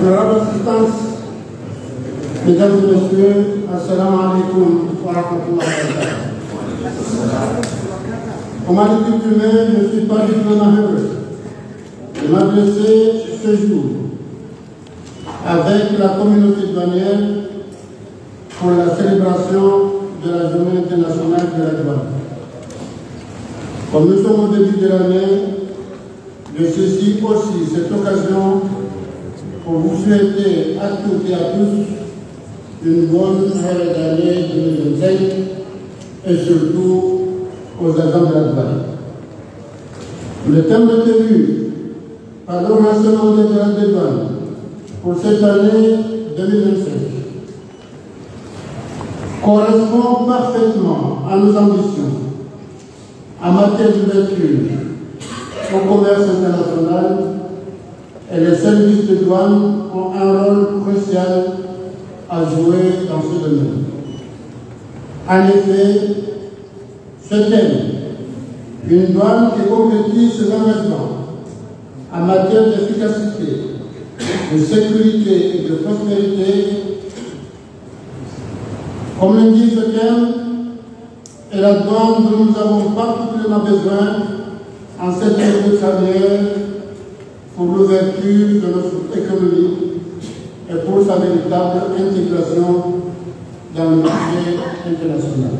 Honorable assistance, mesdames et messieurs, assalamu alaikum wa rahmatullahi wa barakatuh. Comme à l'accoutumée, je ne suis pas vraiment heureux de m'adresser ce jour avec la communauté douanière pour la célébration de la Journée internationale de la douane. Comme nous sommes au début de l'année, je saisis aussi cette occasion pour vous souhaiter à toutes et à tous une bonne nouvelle année 2025 et surtout aux agents de la douane. Le thème retenu par l'Organisation mondiale de la douane pour cette année 2025 correspond parfaitement à nos ambitions en matière d'ouverture au commerce international, et les services de douane ont un rôle crucial à jouer dans ce domaine. En effet, ce thème, une douane qui concrétise ses engagements en matière d'efficacité, de sécurité et de prospérité, comme l'indique ce thème, est la douane dont nous avons particulièrement besoin en cette période charnière pour l'ouverture de notre économie et pour sa véritable intégration dans le marché international.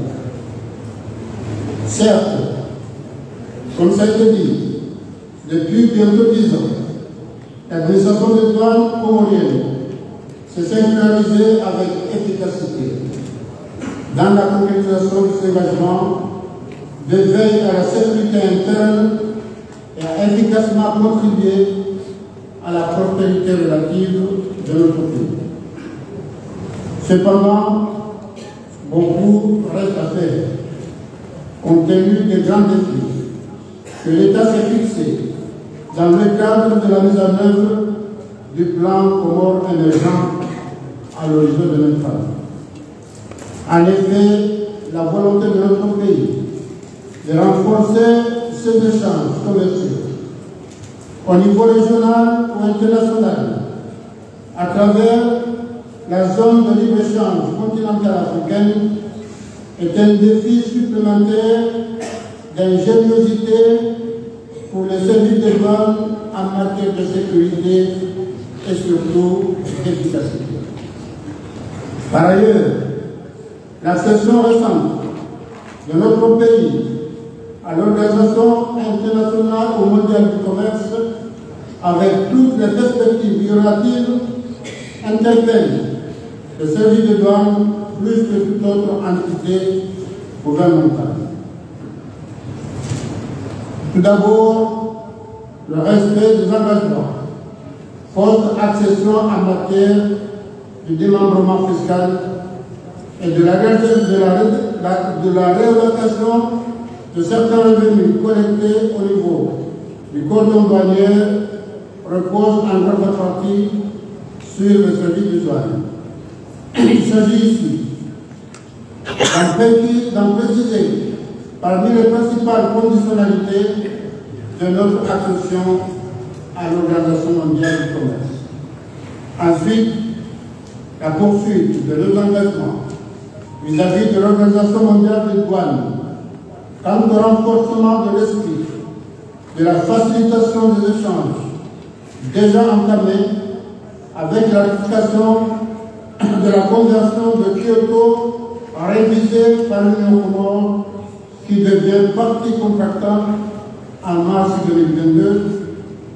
Certes, comme ça a été dit, depuis bientôt 10 ans, l'administration des douanes comorienne s'est singularisée avec efficacité dans la concrétisation de ses engagements de veille à la sécurité interne et a efficacement contribué à la prospérité relative de notre pays. Cependant, beaucoup reste à faire, compte tenu des grands défis que l'État s'est fixés dans le cadre de la mise en œuvre du plan Comores émergent à l'horizon 2030. En effet, la volonté de notre pays de renforcer ses échanges commerciaux au niveau régional ou international à travers la zone de libre-échange continentale africaine est un défi supplémentaire d'ingéniosité pour les services de douane en matière de sécurité et surtout d'efficacité. Par ailleurs, l'accession récente de notre pays à l'Organisation internationale ou mondiale du commerce, avec toutes les perspectives relatives, interpelle le service de douane plus que toute autre entité gouvernementale. Tout d'abord, le respect des engagements, forte accession en matière du démembrement fiscal et de la réallocation de certains revenus collectés au niveau du cordon douanier repose en grande partie sur le service de douane. Il s'agit ici d'en préciser parmi les principales conditionnalités de notre accession à l'Organisation mondiale du commerce. Ensuite, la poursuite de nos engagements vis-à-vis de l'Organisation mondiale des douanes quant au renforcement de l'esprit de la facilitation des échanges déjà entamés avec la ratification de la Convention de Kyoto révisée par l'Union Comore qui devient partie contractante en mars 2022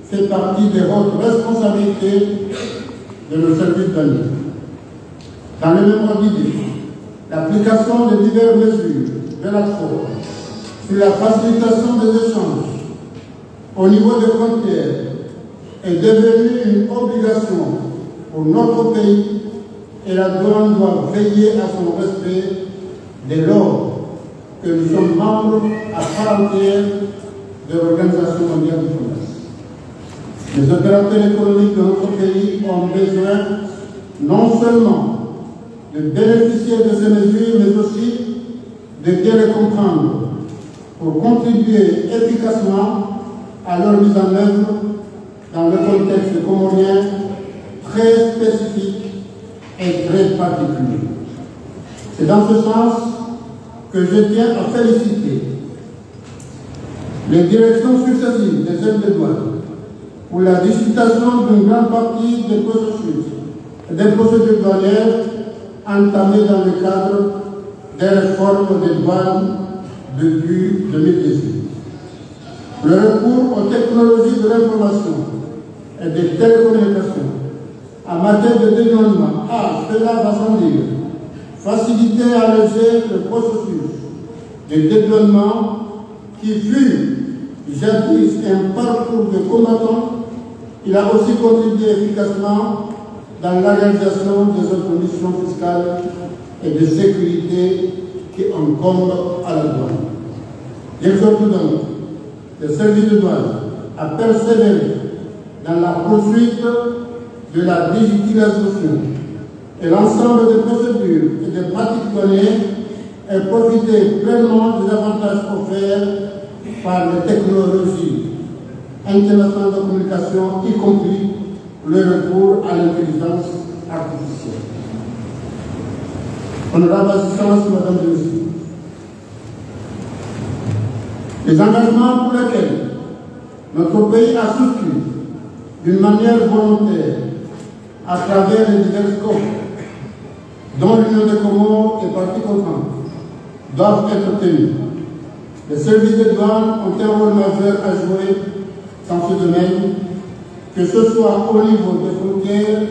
fait partie des hautes responsabilités de nos services douaniers. Dans le même ordre d'idée, l'application de diverses mesures de l'accord sur la facilitation des échanges au niveau des frontières est devenue une obligation pour notre pays et la douane doit veiller à son respect dès lors que nous sommes membres à part entière de l'Organisation mondiale du commerce. Les opérateurs économiques de notre pays ont besoin non seulement de bénéficier de ces mesures, mais aussi de bien les comprendre pour contribuer efficacement à leur mise en œuvre dans le contexte comorien très spécifique et très particulier. C'est dans ce sens que je tiens à féliciter les directions successives des aides de douane pour la distribution d'une grande partie des processus et des procédures douanières entamées dans le cadre des réformes des douanes depuis 2018. Le recours aux technologies de l'information et des télécommunications en matière de dédouanement a, cela va sans dire, facilité et allégé le processus de dédouanement qui fut jadis un parcours de combattants. Il a aussi contribué efficacement dans la réalisation des autres missions fiscales et de sécurité qui incombent à la douane. J'exhorte donc le service de douane à persévérer dans la poursuite de la digitalisation et l'ensemble des procédures et des pratiques données et profiter pleinement des avantages offerts par les technologies internationales de communication, y compris le recours à l'intelligence artificielle. Honorable Assistance, Madame et Messieurs, les engagements pour lesquels notre pays a souscrit d'une manière volontaire à travers les divers scopes dont l'Union des Comores est partie contrainte doivent être tenus. Les services de douane ont un rôle majeur à jouer dans ce domaine, que ce soit au niveau des frontières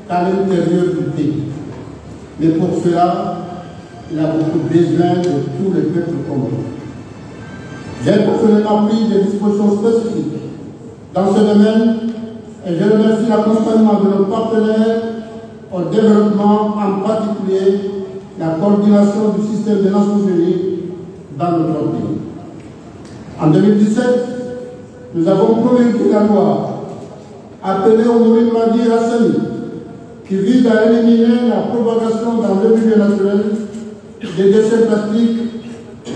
qu'à l'intérieur du pays. Mais pour cela, il a beaucoup besoin de tous les peuples communs. J'ai personnellement pris des dispositions spécifiques dans ce domaine et je remercie l'accompagnement de nos partenaires au développement, en particulier la coordination du système des Nations Unies dans notre pays. En 2017, nous avons promulgué la loi appelée Oumourine Madi Hassani, qui vise à éliminer la propagation dans le milieu naturel des déchets plastiques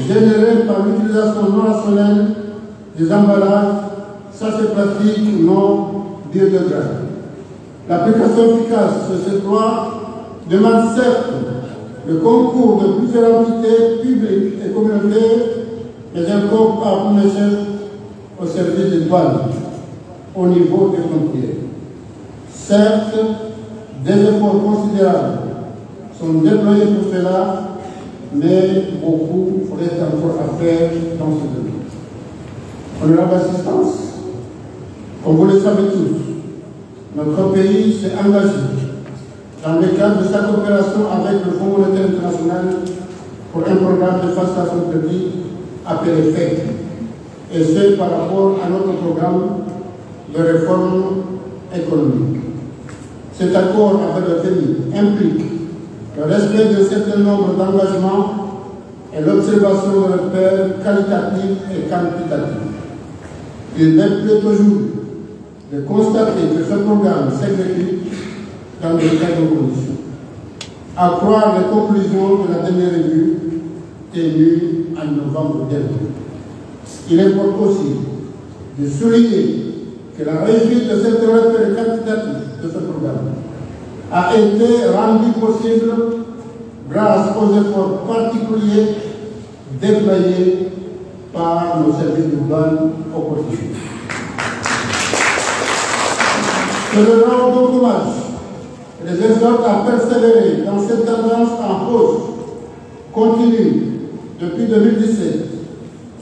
générés par l'utilisation non rationnelle des emballages, sachets plastiques non biodégradables. L'application efficace de cette loi demande certes le concours de plusieurs entités publiques et communautaires, mais encore par une échelle au service des douanes au niveau des frontières. Certes, des efforts considérables sont déployés pour cela, mais beaucoup reste encore à faire dans ce domaine. Honorable Assistance, comme vous le savez tous, notre pays s'est engagé dans le cadre de sa coopération avec le Fonds monétaire international pour un programme de facilitation de crédit appelé FEC, et ce par rapport à notre programme de réforme économique. Cet accord avec le FMI implique le respect d'un certain nombre d'engagements et l'observation de repères qualitatifs et quantitatifs. Il n'est plus aujourd'hui de constater que ce programme s'exécute dans de telles conditions. À croire les conclusions de la dernière revue tenue en novembre dernier. Il importe aussi de souligner que la réussite de cette repère quantitatif de ce programme a été rendue possible grâce aux efforts particuliers déployés par nos services de douane au quotidien. Je leur rends donc hommage et les exhorte à persévérer dans cette tendance en hausse continue depuis 2017,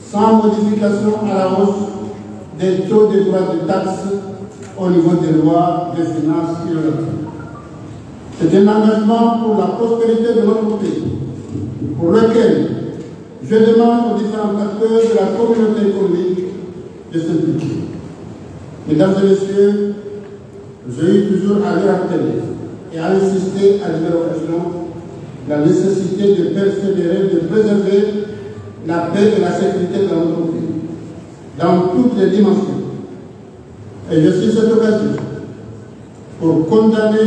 sans modification à la hausse des taux des droits de taxes au niveau des lois de finances irrelatives. C'est un engagement pour la prospérité de notre pays, pour lequel je demande aux différents acteurs de la communauté économique de s'impliquer. Mesdames et messieurs, j'ai eu toujours à le rappeler et à insister à diverses occasions la nécessité de persévérer, de préserver la paix et la sécurité dans notre pays, dans toutes les dimensions. Et je suis cette occasion pour condamner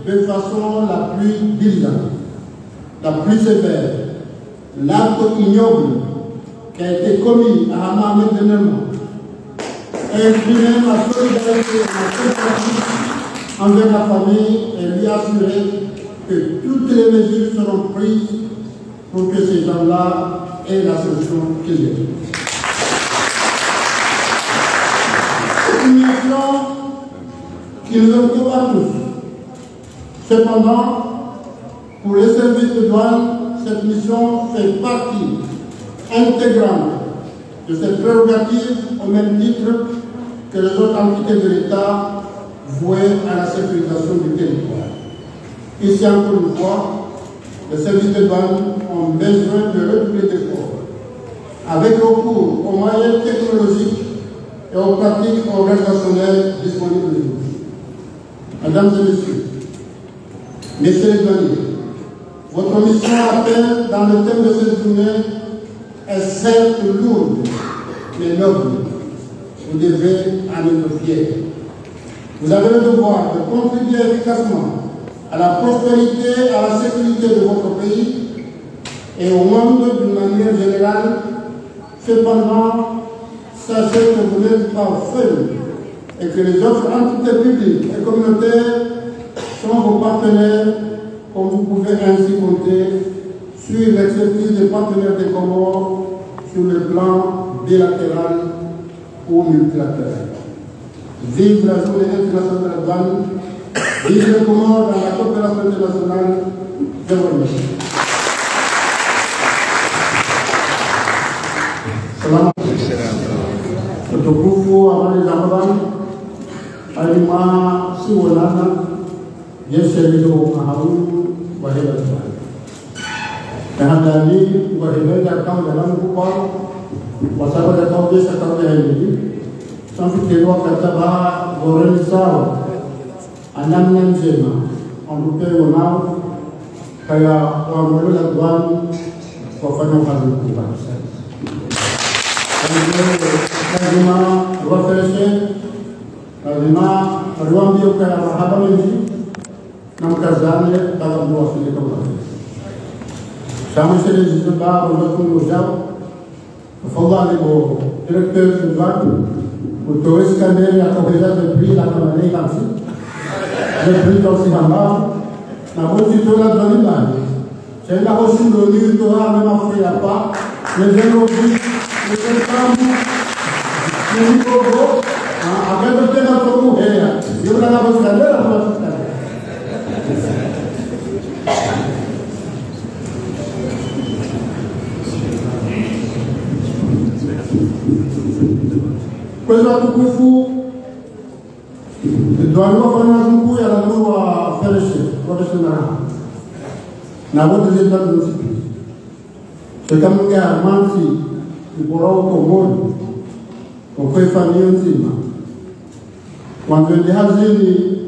de façon la plus diligente, la plus sévère, l'acte ignoble qui a été commis à Ahmed Benelman et exprimer ma solidarité et ma sympathie envers la famille et lui assurer que toutes les mesures seront prises pour que ces gens-là aient la solution qu'ils méritent. C'est une mission qui ne nous occupe pas tous. Cependant, pour les services de douane, cette mission fait partie intégrante de cette prérogative au même titre que les autres entités de l'État vouées à la sécurisation du territoire. Ici, encore une fois, les services de douane ont besoin de redoubler d'efforts avec recours aux moyens technologiques et aux pratiques organisationnelles disponibles aujourd'hui. Mesdames et messieurs, messieurs les douaniers, votre mission appelle dans le thème de cette journée est certes lourde, mais noble. Vous devez en être fiers. Vous avez le devoir de contribuer efficacement à la prospérité, à la sécurité de votre pays et au monde d'une manière générale. Cependant, sachez que vous n'êtes pas seuls et que les autres entités publiques et communautaires sont vos partenaires, comme vous pouvez ainsi compter sur l'exercice des partenaires des Comores sur le plan bilatéral ou multilatéral. Vive la journée internationale de la douane, vive les Comores dans la coopération internationale. Je vous remercie. Salam. Utukufu amani za Bwana alima si wanana Yesu mahau wahela Bwana. Tahadhari wahela kama dalam kubwa wasababu kama Yesu kama hivi. Sampai kataba goreng sawa anam njema ondupe wanao kaya wamwele Bwana wafanya kazi kubwa. Lazima wafeleshe, lazima waliwaambia kaya mahaba mengi na mkazane kama mwafili kama Sama sele zizba wazakun wajao Falla libo directeur de douane Autoris Kameri akaweza depuis la kamane kansi depuis dans Sihamba na bonti tola dalibani Senda hoshi ndoni toa mema fria pa Nezeno bi Nezeno Nini kogo, agar bertemu kamu ya, dia berada di sana atau di sana. Kalau aku kufu, dua orang kufu yang lalu profesional, namun di dalam musik, sekarang dia masih di Pulau Komor. Kwa familia nzima wanzende hazini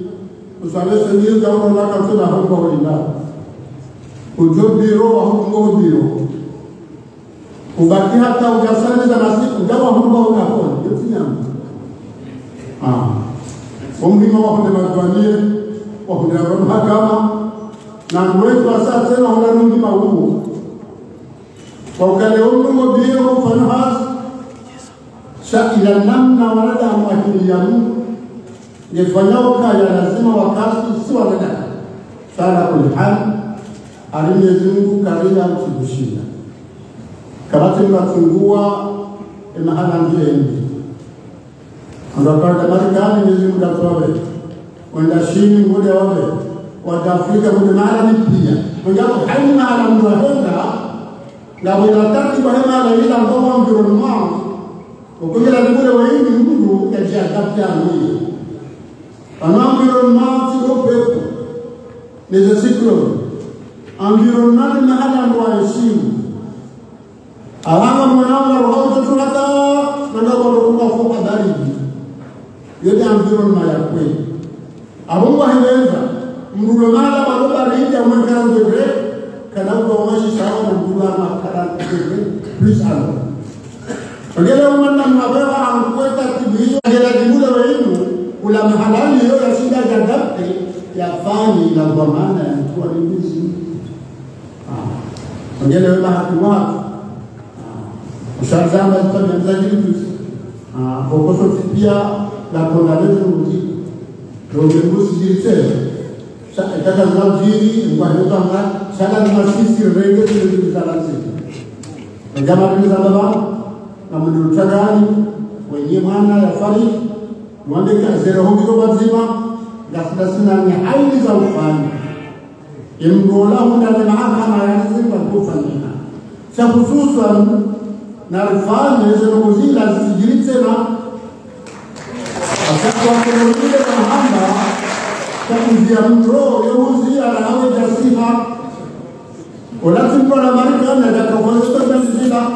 usalese ngiza unaona kabisa hapo holinda ujobiro wa huko biro ubaki hata ujasani za nasiku jawa huko unapona yote nyama umhima wa kunde madwanie wa kunde mahakama na mwetu asa tena unarudi mahumu kwa ukale ungo biro kufanya hasi ila namna wanadamu akiliamu yafanyao kaya lazima wakati si wanadamu sana kulihali Mwenyezi Mungu karia msikushinda kabati mnafungua mahala ngile hivi andokana Marekani Mwenyezi Mungu atoe wenda shini ngode wale wa Afrika ngode mahala ni pia ngao haina mahala mtu ahenda na wanataka kwa mahala ila ngoma environment Ukujala nibule wa hii Mungu kajiadaptia mwili. Environnement sio pepo. Ni cyclone. Environnement ni mahali ndo heshima. Alama mwanao roho tunata ndio kwa kufa baridi. Yote environnement ya kweli. Abungu haweza mrulo mala bado baridi amweka ndege kana kwa maji sawa na mrulo makara ndege plus alo. Ngele umana mabeba ankweta tibiyo ngela dimuda wenu ula mahalali hiyo ya shida jadapte ya fani na kwa maana ya mtu alimbizi ngele wema hakiwa ushazama tutameza jitu bokoso pia la kondalezo muziki Donc le possibilité, kata zinajiri kwa hiyo kama shaka tunasisi rege zile zalazi. Jamaa bila baba na mlutagani wenye maana ya fari mwande kazero huko bazima na sina ni haili za ufani. Imgola huna na mahakama ya zima kufanyika. Cha hususan na rufani hizo ngozila zisijiri tena. Wakati wa kurudia mahamba kuzia mro yuzi anawe jasiha ulati kwa Marekani na dakafanya kwa jasiha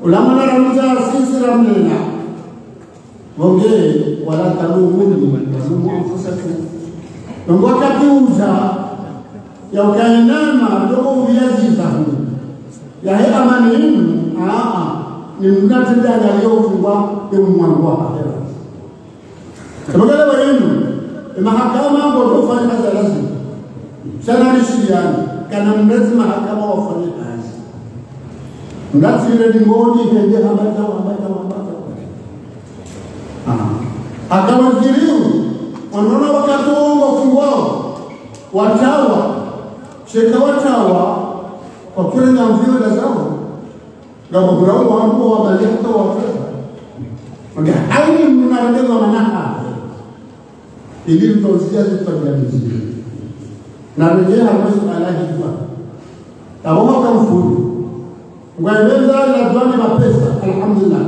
ulamana ramza sisi ramnena wonge wala talumuni wazumu anfusakum ndio wakati uja ya ukainama ndio viazi zahu ya he amani ni mnatenda yaliyofungwa kwa mwangu wa akhera kama wenu mahakama ndio kufanya kazi lazima sana rishiani kana mnezi mahakama wafanye kazi ndati ile ngoni hende habata akawa kiriu wanaona wakati wafungwao watawa sheka watawa kwa kwenda mvio na zao na mbrao wangu wa balika wafanya ndio haini mnarejea manaka ili mtozia zitabilizi na rejea hapo alahi kwa tawa kama fudu ngweleza la dwani mapesa alhamdulillah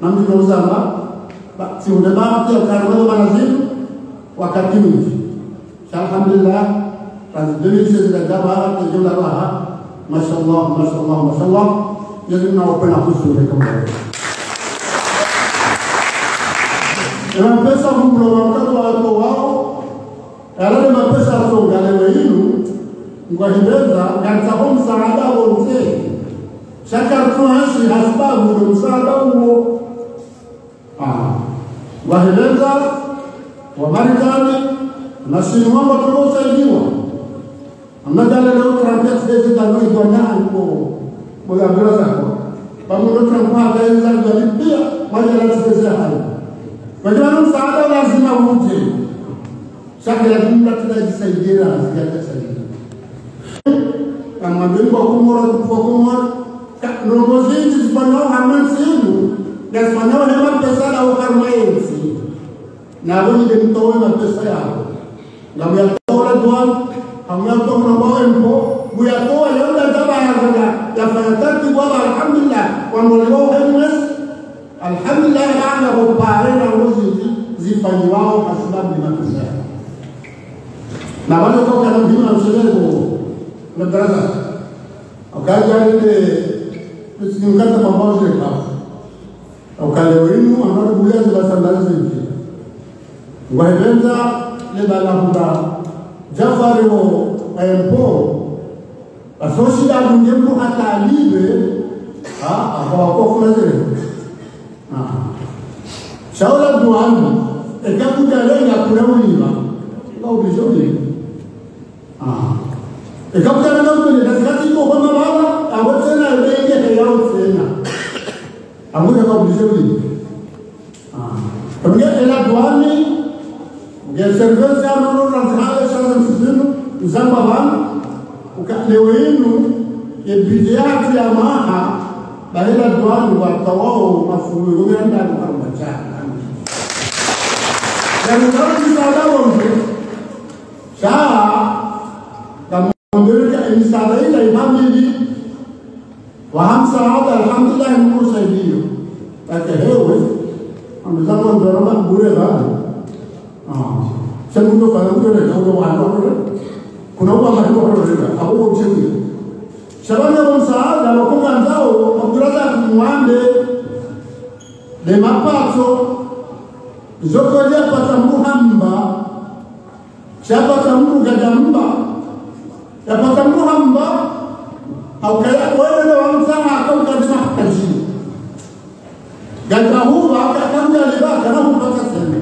namdi nozama si unabaa pia karama manazim wakati mwingi alhamdulillah tanzania sisi daba tujula raha mashallah yazina opena kusuri kama na pesa mlo wakati wao wao alale mapesa songa leo hinu ngwahibeza ngataho msaada wote shaka tuanzi hasbabu ndio msaada huo ngwahibeza wa Marekani na sinwamba tunasaidiwa amnadala leo trampia sisi ndio ndio nako moja bila zako pamoja tunapata hizo ndio pia moja la sisi hapo kwa msaada lazima uje. Shaka ya jumla tunajisaidia zikasaidia. Kama ndio kumora kufokumora nongozi zifanyao hamsini na zifanyao hema pesa na ukarmaenzi. Na wao ndio mtoe pesa yao. Na myatoa dwan, hamyatoa mnao mpo, myatoa yote tabaya ya fanatati wa alhamdulillah wa mlio hemwes alhamdulillah baada ya kuparena ngozi zifanyao kwa sababu ni mapesa na wale kwa kana mbinu na msheleko na darasa akaja ile tusimkata mambo zile kwa ukalewinu ambapo buya zibasandaza hivi wahenza le balahura Jafaro empo asoshida dungembo atalibe akawakofu zile shaula duani ekakuja lenga kulauliwa kaubishoni ekakuja lenga kulauliwa nazikati iko kwa mababa awotena lenge yao tena amuja kaubishoni kwenye ela duani ya servesi ya nono na zahale sasa msizinu uzamba vanu ukalewenu ya bidiyati ya maha bahila duani watawao mafuru yugenda kukarumachana dan kalau misalnya wongke sah kemudian ke misalnya dari family waham sahabat alhamdulillah yang saya dia kata hewe ambil zaman dorong bure kan saya butuh kalau bure kalau wano kuna uang macam apa aku cakap sebenarnya bangsa dalam hukuman tahu abdurrazak muande de mapato zokoja patamuhamba siapa kamu gadamba ya patamuhamba au kaya wewe ndio wamsana au kadima kazi gadahu akakamja libaka na kupata sana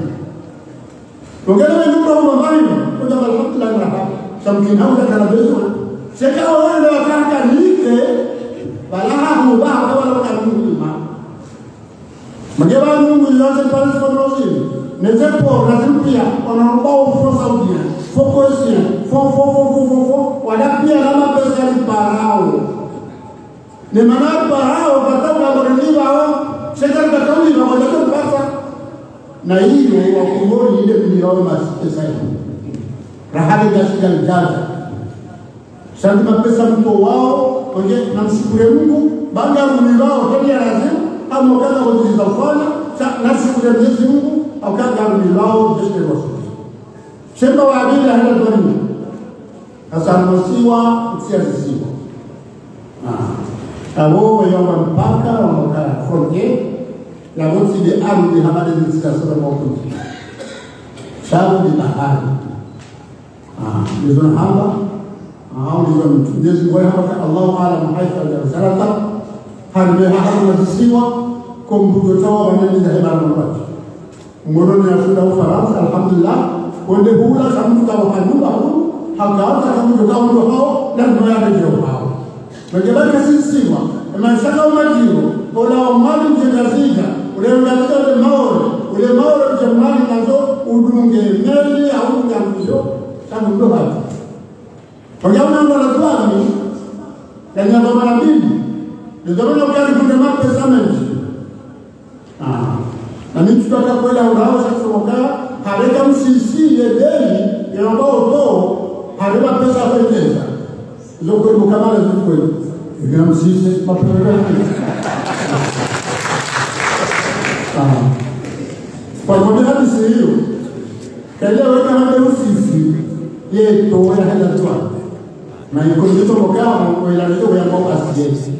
ngene ndio mbali kwa alhamdulillah na samkin hauda kana bezo seka wewe ndio wakaka nike balaha mubah wala wakati mjema mjeba Mungu yote pale kwa rozi les efforts, la prière, on n'a pas au fond saoudien, faut cohésien, faut, on a pris à la main de parao. Les manars parao, parce qu'on va revenir à c'est un bâton, il va revenir pas ça. Naïve, on va pouvoir y aller, il va remercier ça. Rahali Gashigal Gaza. Sasa mapesa mko wao, oje na mshukuru Mungu, baada ya mlilao kwa lazima ama kaza kuzifanya, na shukuru Mwenyezi Mungu, au kaza mlilao jeshi la Wasuli. Shamba wa bila hela doni. Sasa msiwa usiazisiwa. Abo yomba mpaka wa frontier, la wote de armes de habari de situation kwa kundi. Shabu de bahari. Nizona hapa au nizona Mwenyezi Mungu hapa Allahu a'lam haifa al-salata harbe hapa nasiwa kumbutoa wanani za hema mmoja mmono ya sura Ufaransa alhamdulillah wende hula samu kwa hanuba huu hakaanza kama ndio hao na ndio yao hao wakibaki sisi mashaka umajiro ola umali mjengaziga ule unataka ule maoro jamani nazo udunge meli au ngamio kama ndio hapo. Kwa hiyo unaona twani na nyama mara mbili. Ndio maana ukali kuna pesa mengi. Na mimi tutaka kwenda unao sasa ukaa hareka msisi ile deni ya ambao to hareba pesa kupeleka. Ndio kwa mkamala ndio kweli. Ndio msisi mapeleka. Kwa sababu hadi hiyo kile wewe kama msisi ye to ya hela twa na iko ndio mkao kwa ile ndio ya mambo asiyesi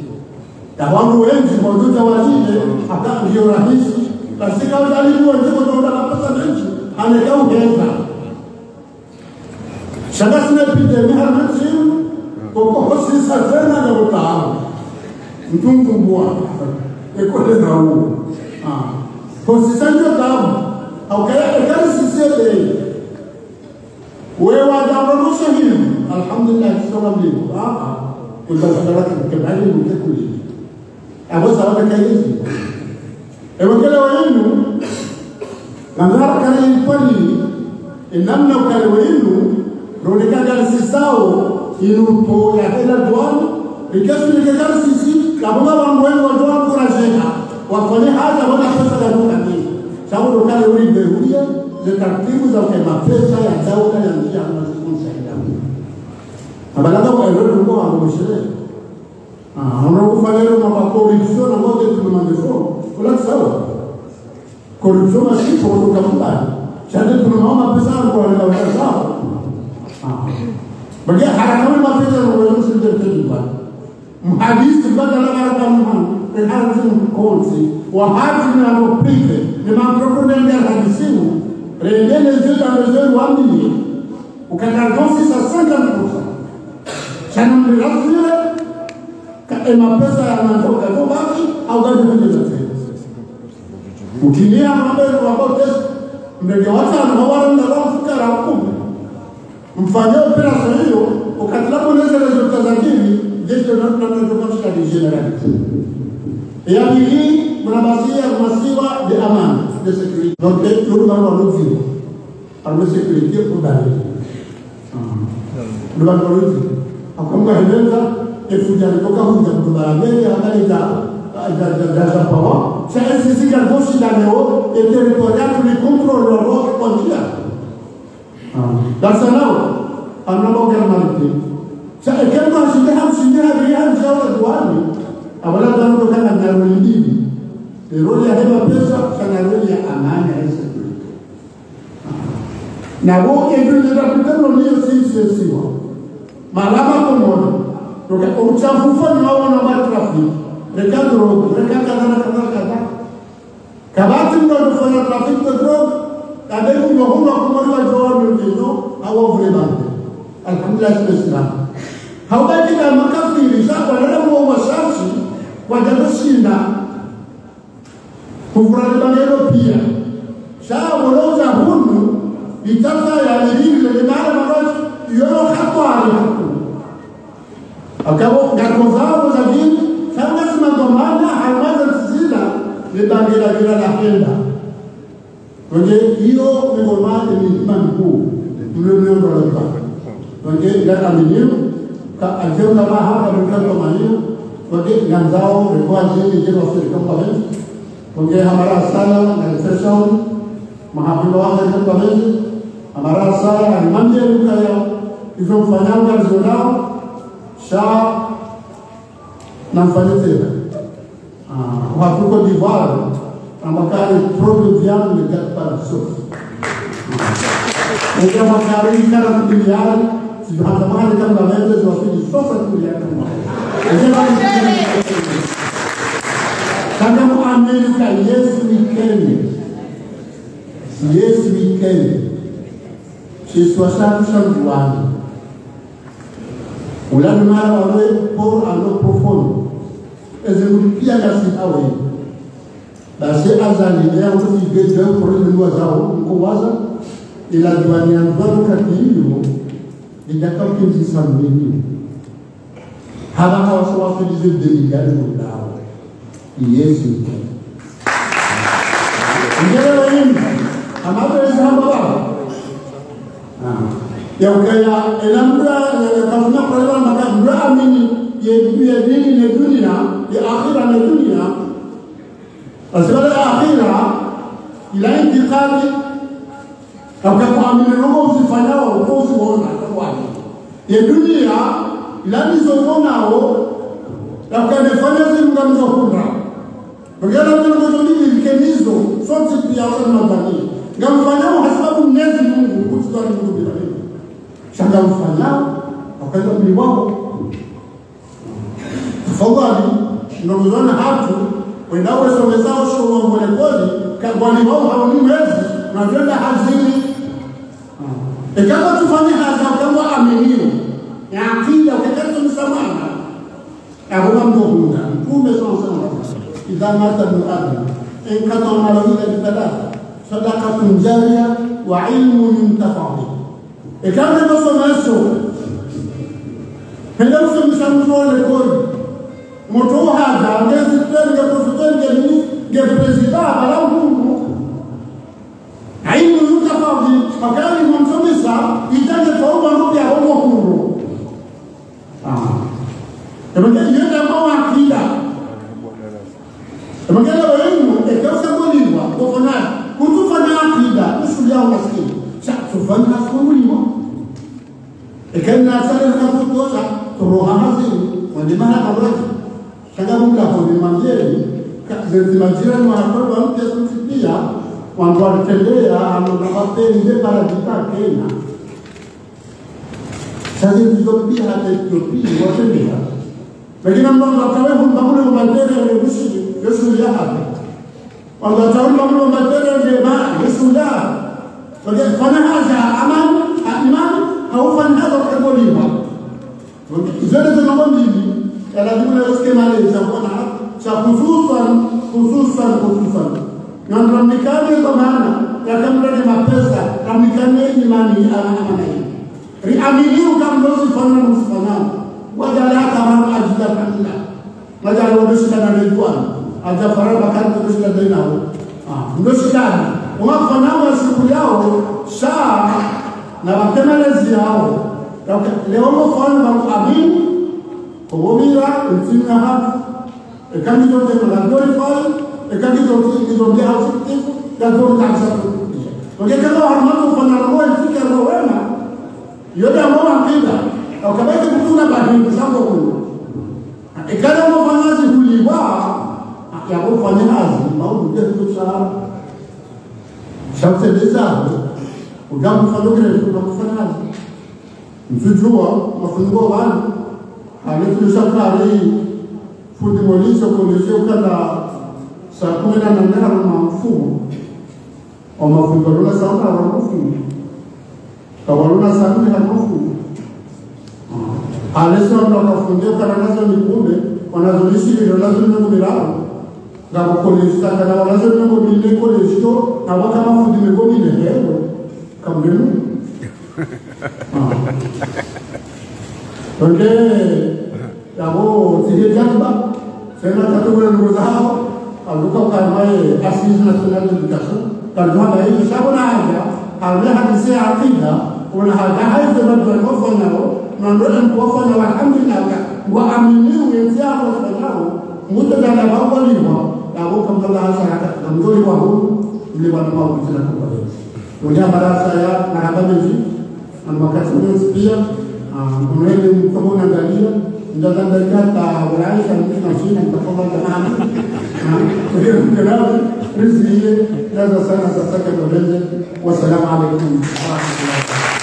tawangu wengi mmoja wazile hata ndio rahisi basi kama dalili ndio ndio pesa mengi anakaa ungeza shaka sina pite mimi msimu kwa sisi tena na utamu mtungu mbwa iko tena huo kwa sisi ndio tamu au kaya sisi ndio wewe wanaondosha hivi alhamdulillah sura mbili utasadaka kibali mtakuli hapo sawa kaidi ewe kile wenu ngara kale ipani namna kale wenu ronika gari sao inupo ya hela duani ikasi nikagari sisi kama wangu wenu watoa kurajeha wafanye haja wana pesa ya dukani sababu kale uliberudia za taratibu za mapesa ya daula ya njia zinazosaidia. Abalaga kwa hiyo ndio wanamshiriki. Wanakufanya mambo ya corruption na mambo ya tunamandefo. Kula sawa. Corruption si kwa kama chande tunaomba pesa kwa wale sawa. Bagi harakati mapesa ndio wanasaidia kwa. Mhadisi badala ya kama hadithi mkonzi wa hadithi na mpipe ni mambo ndio hadisimu. Rendez les yeux dans les yeux ou amener au Canada, c'est à 50%. Ça nous rassure et ma pesa ya mambo kwa baki au gani kwenye zote. Ukinia mambo ya bote mmewacha na wale ndio wafukara huko. Mfanye operation hiyo ukatlapo unaweza resultat za dini jeshi la tunataka generalite. Et à Lili, on a basé à Massiwa de Aman, de sécurité. Donc, nous avons l'autre vie. Alors, de sécurité pour d'aller. Nous avons l'autre vie. Alors, comme on a dit, il faut dire que quand vous êtes dans la mer, il y a un état d'argent. C'est ainsi que la gauche d'Anéo est territoriale pour les contrôles de l'ordre frontière. Dans ce là, on a l'organisation. C'est quelqu'un qui a signé un rien de douane. Awala tangu kana narudi ndini roli ya hewa pesa kana roli ya amani ya security na wote ndio tunataka ndio sisi malama komodo toka uchafu fani wao na traffic rekadro rekadana kabati ndio kufanya traffic de drogue kadri ndio huwa komodo jao ndio au vrema alhamdulillah sisi hawataki kama makafiri sasa wanaenda washashi wajakushinda kufurani maneno pia shaa waloza hunu litaka ya lirili limana maraji yoro hatwari haku akabo gakozao za vini sanga simadomana halmaza tizila libangira vila la henda Donc, il y a un moment de l'imam le mieux dans le temps. Donc, il y a un milieu, quand il y a un maha, il y a un milieu, donc, il y a un zao, le voisin, il y a un campament. Donc, il y a un sala, la session, Mahapiloa, il y a un campament. Amara sala, il y a un milieu, ils ont fait un garzonao, chat, n'a pas été. On va pour Côte d'Ivoire, on va faire trop de viande, ne garde pas la sauce. On va faire 40 milliards, si vous avez demandé comme la même, je vais faire 60 milliards. Quand on a amené yes weekend, chez 60 chambouans, on l'a demandé pour un autre profond. Et je vous dis à la suite, ah oui. C'est Azali, il y a un petit peu pour le Noisao, il a douané un droit de catégorie, il a quelqu'un qui s'en venu. Havana was what is the milliard now. Yes, you can. Another is Hamba. Yokaya, Elambra, Kafna Praga, Makabra, Mini, Yedini, Nedunia, the Akhira Nedunia. As well as Akhira, il a indiqué qu'après le nom du Fanao, au cours du monde, et Dunia, il a mis au monde à eau, après les Fanais, nous avons au Kundra. Regardez le monde du Kenizo, son type de Mabani. Gamfanao has not been named in the Woodstock. Shagam Fanao, après le Miwao. Fogari, nous avons hâte. Wendawe somezao show mwelekoli kwani wao hawani mwezi tunatenda hazini kama tufanye haza kama aminio ya akida ukataka msamana hapo mdogo kumbe sasa idha mata muadha in kana malawila bithalatha sadaqatun jariya wa ilmun yuntafa kama tusomesho penda usomesho mwelekoli moto haja ngezi tenge professeur ngezi president ala mungu aimu yutafaudi makali mumsomesa itaje fauma ngopi ya homo kuro Emangnya yenda kwa akida emangnya walimu ekausa kuliwa kufanya kutufanya akida usulia maskini cha tufanya kuliwa ekana sala kutosha turoha hazini wandimana kabla Kaya mula kwenye manjeri, zenzi majirani wanakwenda mpya kufikia, wanatembea wanapatende para kita Kenya. Sasa hizo pia hata Ethiopia watembea. Lakini ambao watawe mbamule manjeri ya Yesu ya hapa. Watawe mbamule manjeri ya Yesu ya. Fanya haja amani, imani, haufanyi haja kwa liwa. Zote tunamwambia lazima usikie mali za Bwana cha hususan na ramikane kwa maana ya kama ni mapesa ramikane imani ana riamiliu kama ndio fanya msifanya wajala kama ajida kana wajala wabishana na Bwana ajafara bakari kubishana nao ndio shida wafanya siku yao saa na wakemelezi yao leo mfano wa amini Omira, insinya hatu, ekandi yote na glorify, ekandi yote ndio ndio hausikifu, ndio kanisa. Kwa kama harmato fanya roho ifike roho wema, yote ambao mpinga, au kabaki kutuna bahini sango huko. Ekana mfanyaji kuliwa, ya kufanya kazi, au ndio kusala. Shamse dezabu, ujamfanya kile tunakufanya kazi. Msijua mafungo wani Alifu sakari fundi molizo kuelezea ukala saa 18 na mfumo au mafungo lula sauka wa mfumo kawaruna saa 4 na mfumo Alesa wanafundia kana nazo mikumbe wanazolishi ndio lazima ngomilao na kukoleza kana wanazolishi ngomile kolesto na wakama fundi ngomile hero kamlenu Porque yabo sige jamba sena tatu bulan berusaha aluka kamai Assise Nationale d'Éducation kalikuwa na hiyo sababu na haja hauna hadisi ya aqida una haja hayo ndio wafanya na ndio mkofanya alhamdulillah wa aminu yetiao wafanyao mutadala bawaliwa yabo kama hasa ngoli wa huu mliwa kwa kila kwa ndio barasa ya marabani na wakati pia unaweza mkomona angalia ndio kata walaisha mashine mtakomba kama kwa hiyo kalamu riziki lazima sana sasa kwa wasalamu alaykum wa rahmatullahi